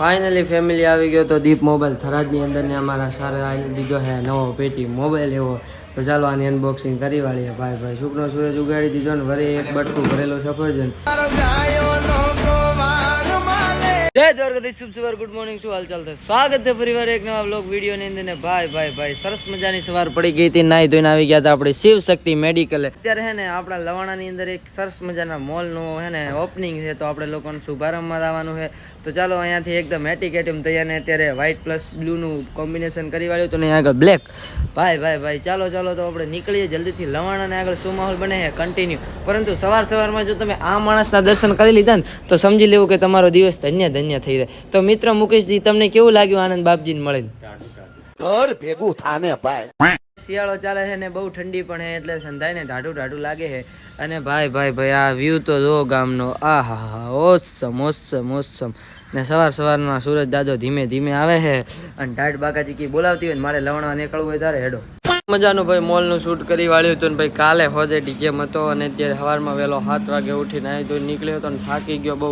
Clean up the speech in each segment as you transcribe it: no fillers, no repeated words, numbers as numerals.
Finally family આવી ગયો તો દીપ મોબાઈલ થરાદની અંદર ને અમારા સારા આવી દીધો હે નવો પેટી મોબાઈલ એવો. તો ચાલો આની અનબોક્સિંગ કરી વાળીએ. ભાઈ શુકનો સૂરજ ઉગાડી દીધો ને વરે એક બટકું ભરેલો સફરજન. જય દ્વારકાધીશ, શુભ સવાર, ગુડ મોર્નિંગ, શું હાલચાલ છે? સ્વાગત છે પરિવાર એક નવા બ્લોગ વિડીયો ની અંદર ને ભાઈ સરસ મજાની સવાર પડી ગઈ હતી. નાઈ ધોઈને આવી ગયા હતા આપણે શિવ શક્તિ મેડિકલ. અત્યારે હે ને આપણા લવાણાની અંદર એક સરસ મજાના મોલ નું હે ને ઓપનિંગ છે, તો આપણે લોકોને શુભારંભમાં આવવાનું છે. તો ચાલો અહીંયાથી એકદમ એટીકેટમ તૈયાર ને અત્યારે વ્હાઇટ પ્લસ બ્લુ નું કોમ્બિનેશન કરી વાળ્યું તો ને આગળ બ્લેક. ભાઈ ચાલો તો આપણે નીકળીએ જલ્દીથી. લવાણાને આગળ શું માહોલ બને છે કન્ટિન્યુ. પરંતુ સવારમાં જો તમે આ માણસના દર્શન કરી લીધા ને તો સમજી લેવું કે તમારો દિવસ ધન્ય થઈ જાય. તો મિત્ર મુકેશજી, તમને કેવું લાગ્યું આનંદ બાપજીને મળીને? ઘર ભેગું થાને ભાઈ. શિયાળો ચાલે છે ને બહુ ઠંડી પણ છે, એટલે સંધાય ને ઢાઢું લાગે છે. અને ભાઈ આ વ્યૂ તો જો ગામનો, આહા ઓસમ ને સવારના સૂરજ દાદો ધીમે આવે છે અને ઢાઢ બાકાજી કી બોલાવતી હોય ને મારે લવણવા નીકળવું હોય ત્યારે હેડો. મજાનું ભાઈ મોલનું શૂટ કરી વાળ્યું હતું ને ભાઈ કાલે હોજે ડીજે હતો અને અત્યારે સવારમાં વહેલો 7 વાગે ઉઠીને આવી તો નીકળ્યો હતો ને થાકી ગયો બહુ,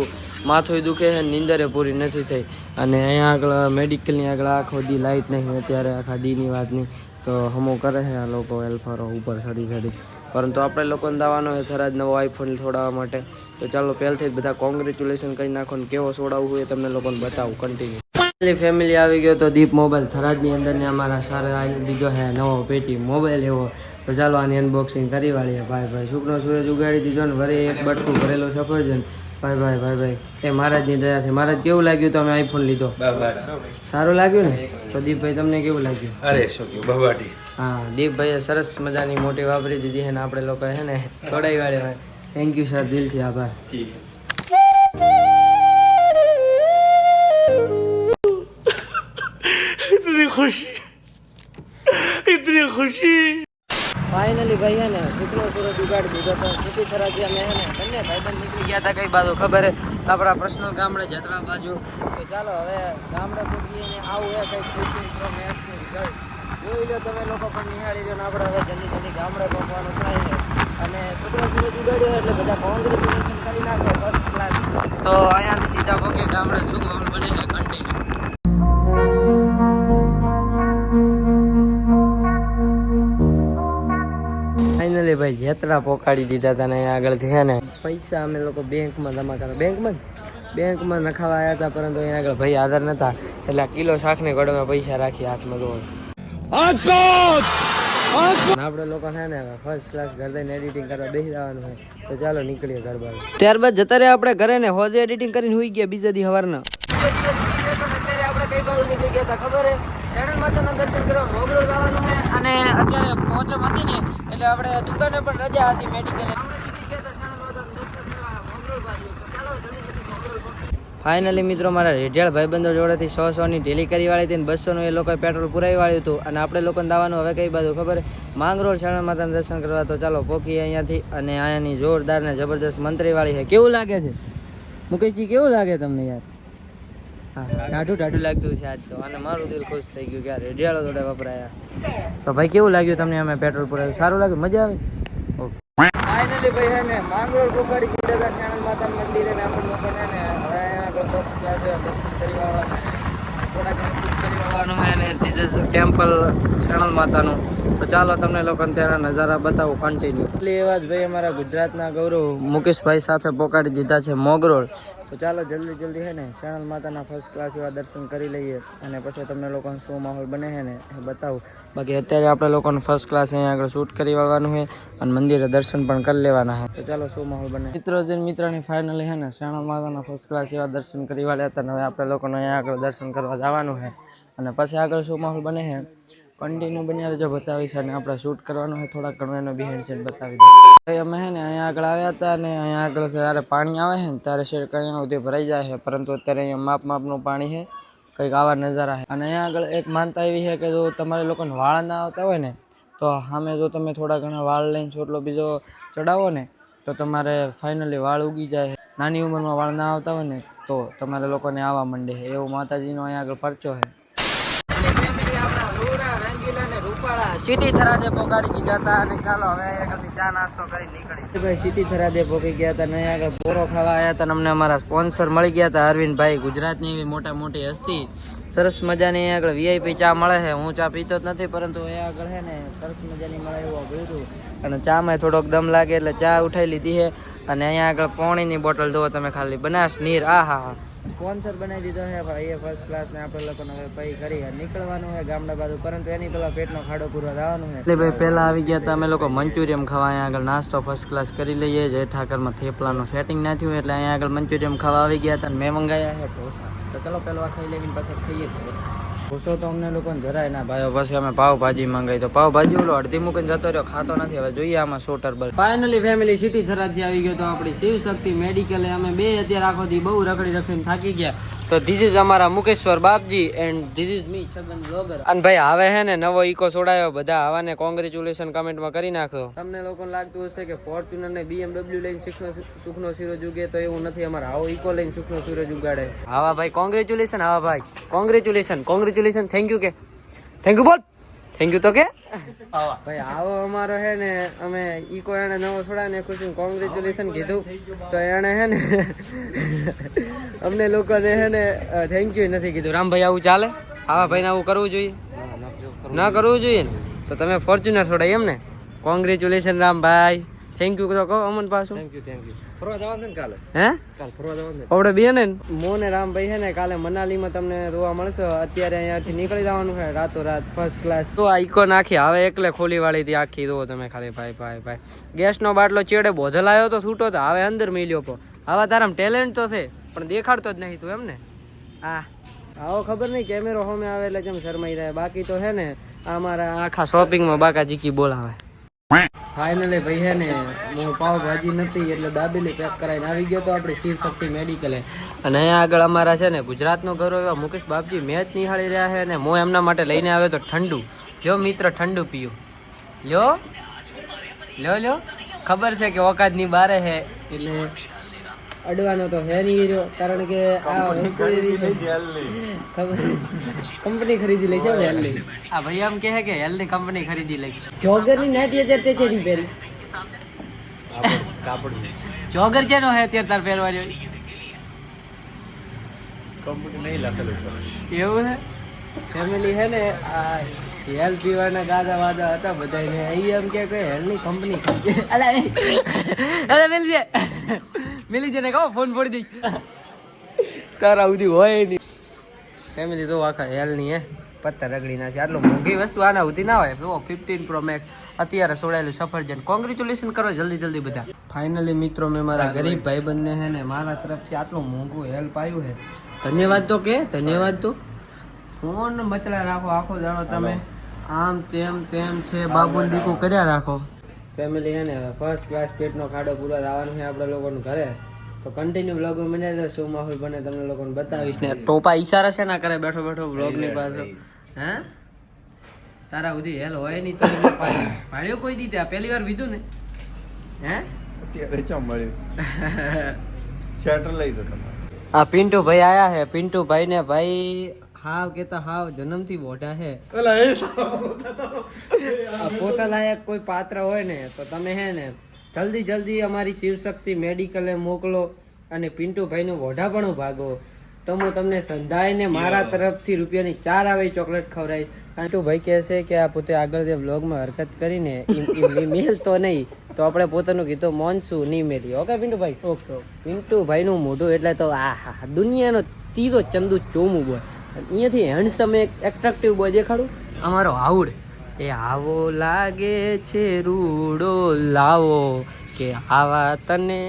માથું દુખે છે, નીંદરે પૂરી નથી થઈ. અને અહીંયા આગળ મેડિકલની આગળ આખો દી લાઇટ નહીં અત્યારે, આખા દીની વાત નહીં. તો હમો કરે છે આ લોકો એલ્ફારો ઉપર ચડી. પરંતુ આપણે લોકોને દાવાનો છે થરાદ નવો આઈફોન છોડાવવા માટે. તો ચાલો પહેલથી જ બધા કોંગ્રેચ્યુલેશન કરી નાખો ને કેવો છોડાવવું હોય તમને લોકોને બતાવું કન્ટિન્યુ. ફેમિલી આવી ગયો તો દીપ મોબાઈલ થરાદની અંદર ને અમારા સારા આવી દીધો હે નવો પેટી મોબાઈલ એવો. તો ચાલો આની અનબોક્સિંગ કરી વાળીએ. ભાઈ શુકનો સૂરજ ઉગાડી દીધો ને વરે એક બટકું ભરેલો સફરજન. ભાઈ એ મહારાજની દયાથી. મહારાજ કેવું લાગ્યું તમે આઈફોન લીધો? સારું લાગ્યું ને? તો દીપભાઈ તમને કેવું લાગ્યું? અરે શું કહ્યું બબાટી. હા, દીપભાઈએ સરસ મજાની મોટી વાપરી દીધી છે ને આપણે લોકો છે ને છોડાઈ વાળે ભાઈ. થેન્ક યુ સર, દિલથી આભાર. इतनी खुशी ફાઇનલી ભાઈ હે ને શુકનો સૂરજ ઉગાડી દીધો તો સિટી થરાજી અમે હે ને બંને ભાઈબંધ નીકળી ગયા હતા. કઈ બાજુ ખબર હે? આપણા પર્સનલ ગામડે જતરા બાજુ. તો ચાલો હવે ગામડે પૂછીએ ને આવું હે કંઈક શૂટિંગ પ્રો મેચનું રિઝલ્ટ જોઈ લો તમે લોકો પણ નિહાળી લો ને આપણે હવે જલ્દી ગામડે પહોંચવાનું થાય છે. અને શુકનો સૂરજ ઉગાડ્યો એટલે બધા કોંગ્રેચ્યુલેશન કરી નાખો ફર્સ્ટ ક્લાસ. તો અહીંયાથી સીધા પગે ગામડે શું માહોલ બને છે કન્ટિન્યુ. ફાઇનલી ભાઈ જેતરા પોકાડી દીધા હતા ને આગળથી છે ને પૈસા અમે લોકો બેંકમાં જમા કરવા બેંકમાં નખાવા આવ્યા હતા, પરંતુ અહીંયા આગળ ભાઈ આધાર નતા એટલે કિલો શાકની ગળમાં પૈસા રાખી હાથમાં જોવા. આપણે લોકો છે ને ફર્સ્ટ ક્લાસ ઘર જઈને એડિટિંગ કરવા બેસી જવાનું હોય. તો ચાલો નીકળીએ ઘર બાજુ. ત્યારબાદ જતા રહ્યા આપણે ઘરે ને હોજે એડિટિંગ કરીને હોઈ ગયા બીજા દી સવારના. અત્યારે આપણે કઈ બાજુ નીકળી ગયા હતા ખબર હે? શરણ માતાના દર્શન કરવા મોગરોળ જવાનું છે. અને અત્યારે પહોંચમ હતી ને એટલે આપણે દુકાને પણ રજા હતી મેડિકલ. ફાઇનલી મિત્રો મારા રેઢિયાળ ભાઈબંધો જોડેથી 100ની ઢીલી કરી વાળી હતી ને 200નું એ લોકોએ પેટ્રોલ પુરાવી વાળ્યું હતું. અને આપણે લોકોને દાવાનું હવે કઈ બાજુ ખબર? માંગરોળ શરણ માતાના દર્શન કરવા. તો ચાલો પોકી અહીંયાથી. અને અહીંયાની જોરદાર ને જબરદસ્ત મંત્રી વાળી છે. કેવું લાગે છે મુકેશજી? કેવું લાગે તમને યાર? હા, ટાઢું લાગતું છે આજ તો. અને મારું દિલ ખુશ થઈ ગયું કે રેડિયાળો જોડે વપરાયા. તો ભાઈ કેવું લાગ્યું તમને? અમે પેટ્રોલ પુરાવ્યું, સારું લાગ્યું? મજા આવી? ઓકે. ફાઇનલી ભાઈ હે ને માંગરોળ પોકાડી દીધા હતા શરણ માતાના મંદિરે ને આપણે લોકોને ને હવે અહીંયા ફર્સ્ટ ક્લાસ દર્શન કરી વાળવાના, થોડા ઘણા શૂટ કરી વાળવાનું હોય અને જીસસ ટેમ્પલ શરણ માતાનું. તો ચાલો તમને લોકોને ત્યાંના નજારા બતાવું કન્ટિન્યુ. એટલે એવા જ ભાઈ અમારા ગુજરાતના ગૌરવ મુકેશભાઈ સાથે પોકાડી દીધા છે મોગરોળ. તો ચાલો જલ્દી હે ને શરણ માતાના ફર્સ્ટ ક્લાસ એવા દર્શન કરી લઈએ અને પછી તમને લોકોને શું માહોલ બને છે ને એ બતાવું. બાકી અત્યારે આપણે લોકોને ફર્સ્ટ ક્લાસ અહીંયા આગળ શૂટ કરી વાળવાનું છે અને મંદિરે દર્શન પણ કરી લેવાના છે. તો ચાલો શું માહોલ બને. મિત્રોની ફાઇનલી છે ને શરણ માતાના ફર્સ્ટ ક્લાસ એવા દર્શન કરી વાળ્યા હતા. હવે આપણે લોકોને અહીંયા આગળ દર્શન કરવા જવાનું છે અને પછી આગળ શું માહોલ બને છે કન્ટિન્યુ બન્યા રહેજો, બતાવીશ. અને આપણે શૂટ કરવાનું છે થોડાક ઘણું એનો બિહાઇન્ડ સીન બતાવી દો. અમે છે ને અહીંયા આગળ આવ્યા હતા અને અહીંયા આગળ જ્યારે પાણી આવે છે ને ત્યારે શેર અહીંયા સુધી ભરાઈ જાય છે, પરંતુ અત્યારે અહીંયા માપનું પાણી છે. કંઈક આવા નજારા છે. અને અહીંયા આગળ એક માનતા એવી છે કે જો તમારે લોકોને વાળ ના આવતા હોય ને તો સામે જો તમે થોડા ઘણા વાળ લઈને ચોટલો બીજો ચડાવો ને તો તમારે ફાઇનલી વાળ ઉગી જાય. નાની ઉંમરમાં વાળ ના આવતા હોય ને તો તમારે લોકોને આવવા માંડે છે. એવું માતાજીનો અહીંયા આગળ પરચો છે. સિટી થરાદે પોગાડી ગયા હતા અને ચાલો હવે આગળથી ચા નાસ્તો કરી નીકળી ભાઈ સિટી થરાદે પોકી ગયા હતા ને આગળ પોરો ખાવા આવ્યા હતા. અમને અમારા સ્પોન્સર મળી ગયા હતા અરવિંદભાઈ, ગુજરાતની એવી મોટા મોટી હસ્તી. સરસ મજાની આગળ વીઆઈપી ચા મળે છે. હું ચા પીતો જ નથી પરંતુ એ આગળ છે ને સરસ મજાની મળે એવું પીધું અને ચામાં થોડોક દમ લાગે એટલે ચા ઉઠાઈ લીધી છે. અને અહીંયા આગળ પાણીની બોટલ જુઓ તમે ખાલી, બનાસ નીર. આ હા સ્પોન્સર બનાવી દીધો છે ભાઈ ફર્સ્ટ ક્લાસ ને આપણે લોકોને હવે પૈ કરી નીકળવાનું છે ગામડા બાજુ, પરંતુ એની પેલા પેટનો ખાડો પૂરવા જવાનું છે. એટલે ભાઈ પહેલા આવી ગયા હતા અમે લોકો મંચુરિયમ ખાવા. અહીંયા આગળ નાસ્તો ફર્સ્ટ ક્લાસ કરી લઈએ. જે ઠાકરમાં થેપલાનું સેટિંગ ના થયું એટલે અહીંયા આગળ મંચુરિયમ ખાવા આવી ગયા હતા. મેં મંગાયા છે ઢોસા. તો ચલો પેલો આ ખાઈ લેવીને પાછળ ખાઈએ ઢોસા. ઢોસો તો અમને લોકોને જરાય ના ભાઈઓ. પછી અમે પાવભાજી મંગાવી તો પાવભાજી ઓલો અડધી મૂકીને જતો રહ્યો, ખાતો નથી. હવે જોઈએ આમાં સો ટર્બલ. ફાઇનલી ફેમિલી સિટી થરાદથી આવી ગયો તો આપણી શિવ શક્તિ મેડિકલ. અમે બે અત્યારે આખો દી બહુ રખડી રખડીને થાકી ગયા. તો ધીસ ઇઝ અમારા Mukeshwar Bapji and this is me Chhagan blogger. અને ભાઈ હવે હે ને નવો ઇકો છોડાયો. બધા આવાને કોંગ્રેચ્યુલેશન કમેન્ટમાં કરી નાખો. તમને લોકોને લાગતું હશે કે ફોર્ચ્યુનર ને BMW લઈને સુખનો સૂરજ ઉગે, તો એવું નથી. અમારે આવો ઇકો લઈને સુખનો સૂરજ ઉગાડે. આવા ભાઈ કોંગ્રેચ્યુલેશન. આવા ભાઈ કોંગ્રેચ્યુલેશન કોંગ્રેચ્યુલેશન. થેન્ક યુ કે થેન્ક યુ બોલ. થેન્ક યુ તો કે ભાઈ આવો અમારો હે ને અમે ઈકો એને નવો છોડાને ખુશી કોંગ્રેચ્યુલેશન કીધું તો એને હે ને અમને લોકોને હે ને થેન્ક યુ નથી કીધું. રામભાઈ આવું ચાલે? આવા ભાઈને આવું કરવું જોઈએ? ના કરવું જોઈએ ને. તો તમે ફોર્ચ્યુનર છોડાય એમ ને? કોંગ્રેચ્યુલેશન રામભાઈ. થેન્ક યુ તો કહો અમન પાછું. Thank you. ફરવા જવાનું ને કાલે? હે કાલે ફરવા જવાનું આપણે બે ને મોને રામભાઈ છે ને કાલે મનાલીમાં તમને જોવા મળશે. અત્યારે અહીંયાથી નીકળી જવાનું છે રાતો રાત ફર્સ્ટ ક્લાસ. તો આ ઇકો નાખી હવે એકલે ખોલી વાળી હતી આખી. જુઓ તમે ખાલી ભાઈ ભાઈ ભાઈ. ગેસનો બાટલો ચેડે બોધલ આવ્યો તો છૂટો તો હવે અંદર મિલ્યો પો. આવા તારામ ટેલેન્ટ તો છે પણ દેખાડતો જ નહીં તું એમ ને. હા આવો ખબર નહીં કેમેરો સામે આવે એટલે જેમ શરમાઈ જાય. બાકી તો હે ને અમારા આખા શોપિંગમાં બાકા જીકી બોલાવે. ફાઇનલી ભાઈ હે ને હું પાવભાજી નથી એટલે દાબેલી પેક કરાવીને આવી ગયો તો આપણે શિવ શક્તિ મેડિકલે. અને અહીંયા આગળ અમારા છે ને ગુજરાતનો ગૌરવ એવા મુકેશ બાપજી મેચ નિહાળી રહ્યા છે ને હું એમના માટે લઈને આવ્યો તો ઠંડુ. લ્યો મિત્ર ઠંડુ પીયું. લ્યો લ્યો લ્યો. ખબર છે કે ઓકાદની બારે છે એટલે અડવાનો તો હે નહીં રહ્યો, કારણ કે આ કંપની ખરીદી લઈ છે હેલની. આ ભાઈ આમ કહે કે હેલની કંપની ખરીદી લઈ. જોગરની નાટી અત્યારે તે ચેરી પહેરી જોગર છે નો હે અત્યારે તાર પહેરવાની કંપની નહીં લખેલું એવું છે. ફેમિલી હે ને આ હેલ પીવાના ગાદા વાદા હતા બધા ને. અહીં એમ કે હેલની કંપની ખરીદી. અલા અલા મેલી છે મિલી જને કહો ફોન ફોડી દઈશ તારા સુધી હોય નહીં. ફેમિલી તો આખા હેલની હે પત્તા રગડી ના છે. આટલું મોંઘી વસ્તુ આના સુધી ના હોય. જો 15 Pro Max અત્યારે છોડાયેલું સફરજન. કોંગ્રેચ્યુલેશન કરો જલ્દી જલ્દી બધા. ફાઇનલી મિત્રો મેં મારા ગરીબ ભાઈબંધને હે ને મારા તરફથી આટલું મોંઘું હેલ્પ આવ્યું છે. ધન્યવાદ તો કે ધન્યવાદ તો. ફોન મચડા રાખો આખો દાડો તમે આમ તેમ છે બાબુ દીકુ કર્યા રાખો. ફેમિલી હે ને ફર્સ્ટ ક્લાસ પેટનો ખાડો પૂરવા આવવાનું છે આપણે લોકોનું ઘરે. તો કન્ટિન્યુ વ્લોગ બનાવી દો. શું માહોલ બને તમને લોકોને બતાવીશ ને. ટોપા ઈશારા છે ના કરે બેઠો બેઠો વ્લોગ ની પાસે. હે તારા સુધી હેલ હોય નહીં તો ભાડ્યો કોઈ દીધા પહેલી વાર બીધું ને. હે અત્યારે ચા મળ્યું શર્ટ લઈ દો તમે. આ પિન્ટુ ભાઈ આયા છે. પિન્ટુ ભાઈ ને ભાઈ હાવ કેતા હાવ જન્મથી મોઢા છે. પોતા લાયક કોઈ પાત્ર હોય ને તો તમે હે ને જલ્દી જલ્દી અમારી શિવ શક્તિ મેડિકલે મોકલો અને પિન્ટુ ભાઈનું મોઢા પણ ભાગો. તો હું તમને સંધાઈને મારા તરફથી રૂપિયાની 4 આવે ચોકલેટ ખવડાવીશ. પિન્ટુ ભાઈ કહે છે કે આ પોતે આગળ જે વ્લોગમાં હરકત કરીને મેલ તો નહીં તો આપણે પોતાનું કીધું મોનસું નહીં મેલી. ઓકે પિન્ટુ ભાઈ? ઓકે. પિન્ટુ ભાઈનું મોઢું એટલે તો આ હા દુનિયાનો ત્રીજો ચંદુ ચોમું બોય. અહીંયાથી હેન્ડસમ એક એટ્રેક્ટિવ બોય દેખાડું. અમારો હાઉડ એ આવો લાગે છે રૂડો લાવો કે આવા તને.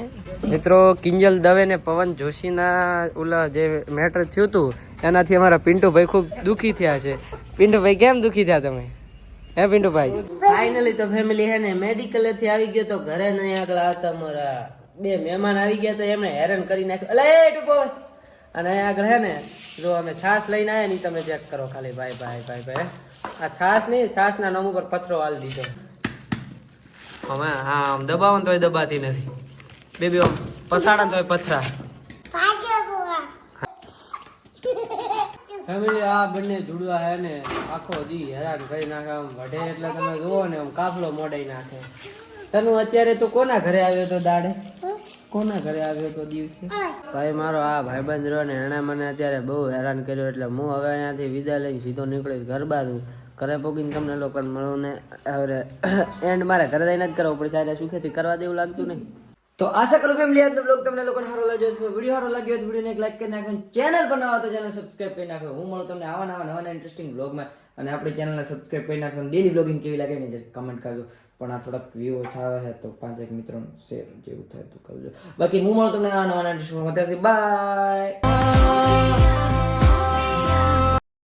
મિત્રો કિંજલ દવે ને પવન જોશીના ઓલા જે મેટર થયું હતું એનાથી અમારા પિન્ટુભાઈ ખૂબ દુઃખી થયા છે. પિન્ટુભાઈ કેમ દુઃખી થયા તમે? હે પિન્ટુભાઈ? ફાઇનલી તો ફેમિલી હે ને મેડિકલ થી આવી ગયો તો ઘરે નહીં આગળ આવતા મારા 2 મહેમાન આવી ગયા તો એમને હેરાન કરી નાખ્યું. અલે ટુપો. અને આગળ હે ને જો અમે છાશ લઈને આવ્યા નહીં તમે ચેક કરો ખાલી. ભાઈ ભાઈ ભાઈ ભાઈ આ છાશ નહીં, છાશના નામ ઉપર પથરો હાલ દીધો. હવે હા આમ દબાવો ને તોય દબાતી નથી. બે આમ પસાડા તોય પથરા. ફેમિલી આ બંને જુડવા હે ને આખો દી હેરાન કરી નાખે આમ વઢે એટલે તમે જુઓ ને આમ કાફલો મોડાઈ નાખે. તનુ અત્યારે તો કોના ઘરે આવ્યો તો દાડે? કોના ઘરે આવ્યો તો દિવસે? ભાઈ મારો આ ભાઈબંધ રહ્યો ને એણે મને અત્યારે બહુ હેરાન કર્યો એટલે હું હવે અહીંયાથી વિદાય લઈને સીધો નીકળીશ ઘર બાજુ. ઘરે પોગીને તમને લોકોને મળું ને હવે એન્ડ મારે ઘરે જઈને જ કરવો પડશે. આજે સુખેથી કરવા દેવું લાગતું નહીં. તો આશા કરું ફેમિલી આજનો બ્લોગ તમને લોકોને સારો લાગ્યો હશે. વિડીયો સારો લાગ્યો હોય તો વિડીયોને એક લાઈક કરી નાખો. ચેનલ પર નવા તો ચેનલ સબસ્ક્રાઇબ કરી નાખો. હું મળું તમને આવા નવા ઇન્ટરેસ્ટિંગ બ્લોગમાં. અને આપણી ચેનલને સબસ્ક્રાઇબ કરી નાખો. ડેલી બ્લોગિંગ કેવી લાગે ને કમેન્ટ કરજો. પણ આ થોડાક વ્યૂ ઓછા આવે છે તો 5-1 મિત્રોને શેર જેવું થાય તો કરજો. બાકી હું મળું તમને આવા નવા ઇન્ટરેસ્ટિંગ બ્લોગમાં. બાય.